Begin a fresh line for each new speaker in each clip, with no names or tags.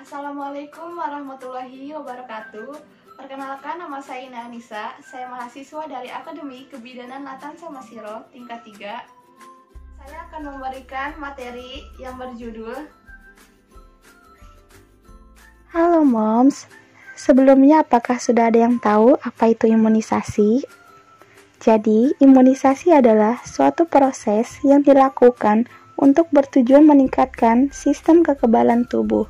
Assalamualaikum warahmatullahi wabarakatuh. Perkenalkan, nama saya Ina Anissa. Saya mahasiswa dari Akademi Kebidanan Latan Samasiro tingkat 3. Saya akan memberikan materi yang berjudul
Halo Moms, sebelumnya apakah sudah ada yang tahu apa itu imunisasi? Jadi, imunisasi adalah suatu proses yang dilakukan untuk bertujuan meningkatkan sistem kekebalan tubuh.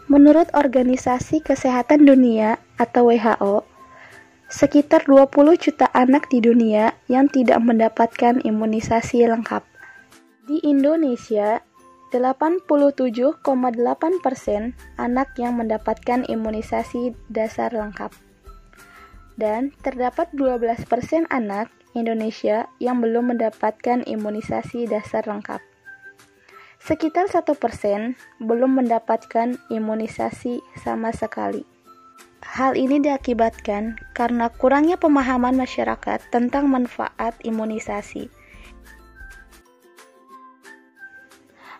Menurut Organisasi Kesehatan Dunia atau WHO, sekitar 20 juta anak di dunia yang tidak mendapatkan imunisasi lengkap. Di Indonesia, 87,8% anak yang mendapatkan imunisasi dasar lengkap. Dan terdapat 12% anak Indonesia yang belum mendapatkan imunisasi dasar lengkap. Sekitar 1% belum mendapatkan imunisasi sama sekali. Hal ini diakibatkan karena kurangnya pemahaman masyarakat tentang manfaat imunisasi.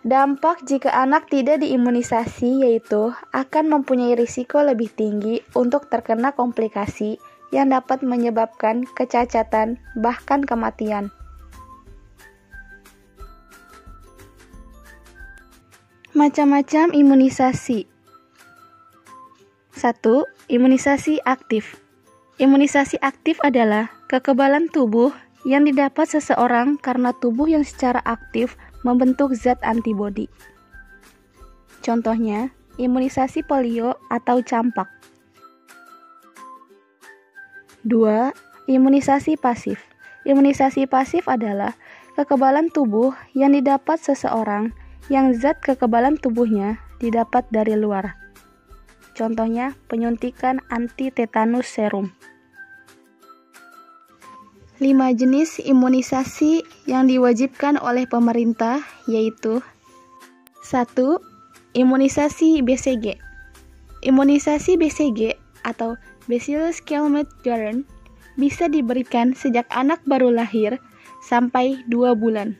Dampak jika anak tidak diimunisasi yaitu akan mempunyai risiko lebih tinggi untuk terkena komplikasi yang dapat menyebabkan kecacatan bahkan kematian. Macam-macam imunisasi. 1. Imunisasi aktif. Imunisasi aktif adalah kekebalan tubuh yang didapat seseorang karena tubuh yang secara aktif membentuk zat antibodi. Contohnya, imunisasi polio atau campak. 2. Imunisasi pasif. Imunisasi pasif adalah kekebalan tubuh yang didapat seseorang yang zat kekebalan tubuhnya didapat dari luar. Contohnya, penyuntikan anti-tetanus serum. 5 jenis imunisasi yang diwajibkan oleh pemerintah yaitu 1. Imunisasi BCG. Imunisasi BCG atau Bacillus Calmette-Guerin bisa diberikan sejak anak baru lahir sampai 2 bulan.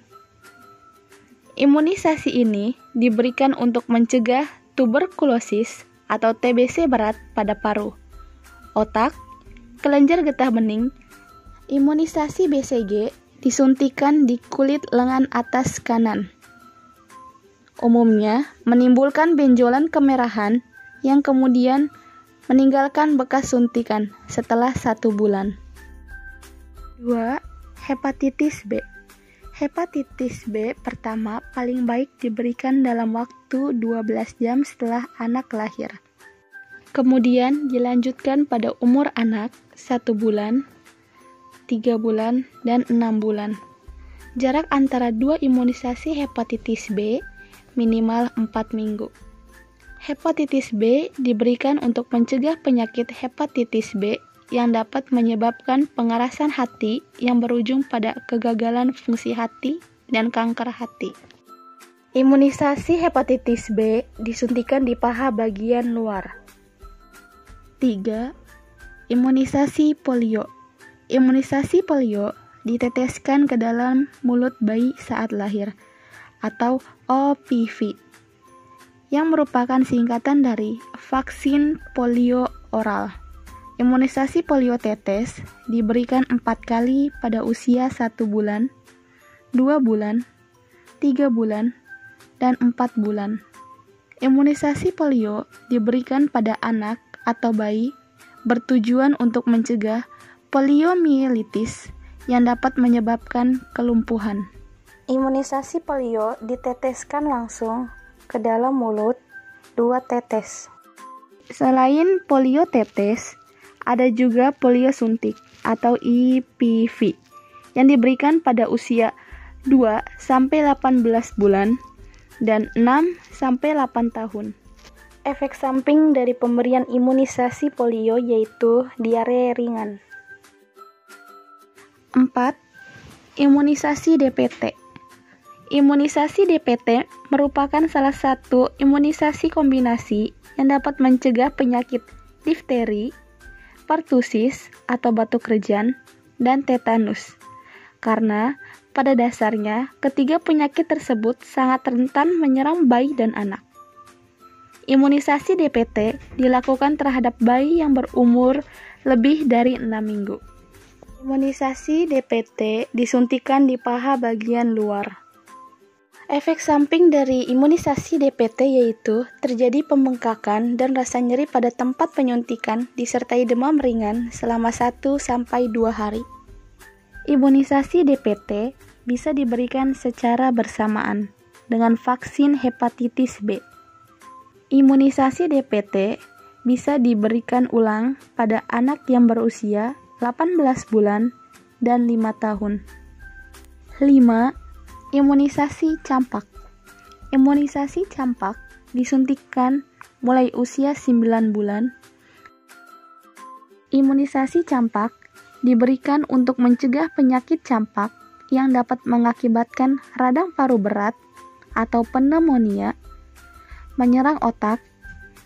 Imunisasi ini diberikan untuk mencegah tuberkulosis atau TBC berat pada paru, otak, kelenjar getah bening. Imunisasi BCG disuntikan di kulit lengan atas kanan. Umumnya menimbulkan benjolan kemerahan yang kemudian meninggalkan bekas suntikan setelah 1 bulan. 2. Hepatitis B. Hepatitis B pertama paling baik diberikan dalam waktu 12 jam setelah anak lahir. Kemudian dilanjutkan pada umur anak 1 bulan, 3 bulan, dan 6 bulan. Jarak antara 2 imunisasi hepatitis B minimal 4 minggu. Hepatitis B diberikan untuk mencegah penyakit hepatitis B yang dapat menyebabkan pengerasan hati yang berujung pada kegagalan fungsi hati dan kanker hati. Imunisasi hepatitis B disuntikan di paha bagian luar. 3. Imunisasi polio. Imunisasi polio diteteskan ke dalam mulut bayi saat lahir atau OPV yang merupakan singkatan dari vaksin polio oral. Imunisasi polio tetes diberikan 4 kali pada usia 1 bulan, 2 bulan, 3 bulan, dan 4 bulan. Imunisasi polio diberikan pada anak atau bayi bertujuan untuk mencegah poliomielitis yang dapat menyebabkan kelumpuhan. Imunisasi polio diteteskan langsung ke dalam mulut 2 tetes. Selain polio tetes, ada juga polio suntik atau IPV yang diberikan pada usia 2-18 bulan dan 6-8 tahun. Efek samping dari pemberian imunisasi polio yaitu diare ringan. 4. Imunisasi DPT. Imunisasi DPT merupakan salah satu imunisasi kombinasi yang dapat mencegah penyakit difteri, pertusis atau batuk rejan, dan tetanus. Karena pada dasarnya ketiga penyakit tersebut sangat rentan menyerang bayi dan anak. Imunisasi DPT dilakukan terhadap bayi yang berumur lebih dari 6 minggu. Imunisasi DPT disuntikan di paha bagian luar. Efek samping dari imunisasi DPT yaitu terjadi pembengkakan dan rasa nyeri pada tempat penyuntikan disertai demam ringan selama 1-2 hari. Imunisasi DPT bisa diberikan secara bersamaan dengan vaksin hepatitis B. Imunisasi DPT bisa diberikan ulang pada anak yang berusia 18 bulan dan 5 tahun. 5. Imunisasi campak. Imunisasi campak disuntikan mulai usia 9 bulan. Imunisasi campak diberikan untuk mencegah penyakit campak yang dapat mengakibatkan radang paru berat atau pneumonia, menyerang otak,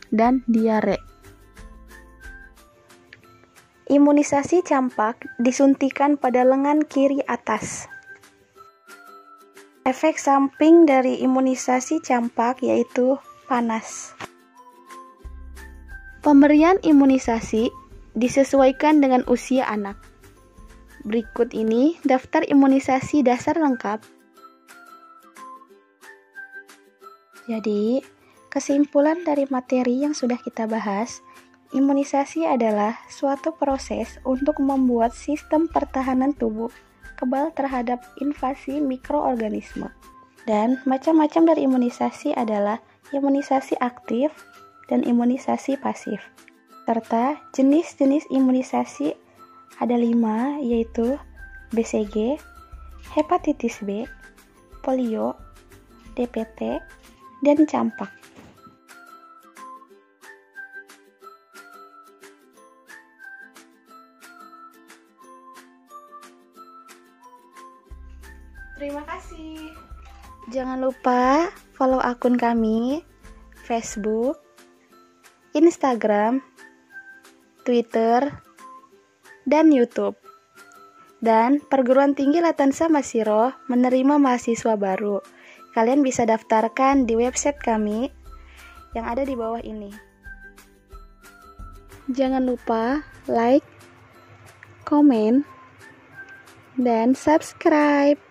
dan diare. Imunisasi campak disuntikan pada lengan kiri atas. Efek samping dari imunisasi campak yaitu panas. Pemberian imunisasi disesuaikan dengan usia anak. Berikut ini daftar imunisasi dasar lengkap. Jadi, kesimpulan dari materi yang sudah kita bahas, imunisasi adalah suatu proses untuk membuat sistem pertahanan tubuh kebal terhadap invasi mikroorganisme. Dan macam-macam dari imunisasi adalah imunisasi aktif dan imunisasi pasif. Serta jenis-jenis imunisasi ada 5, yaitu BCG, hepatitis B, polio, DPT, dan campak.
Terima kasih.
Jangan lupa follow akun kami, Facebook, Instagram, Twitter, dan YouTube. Dan Perguruan Tinggi Latansa Masiro menerima mahasiswa baru. Kalian bisa daftarkan di website kami yang ada di bawah ini. Jangan lupa like, komen, dan subscribe.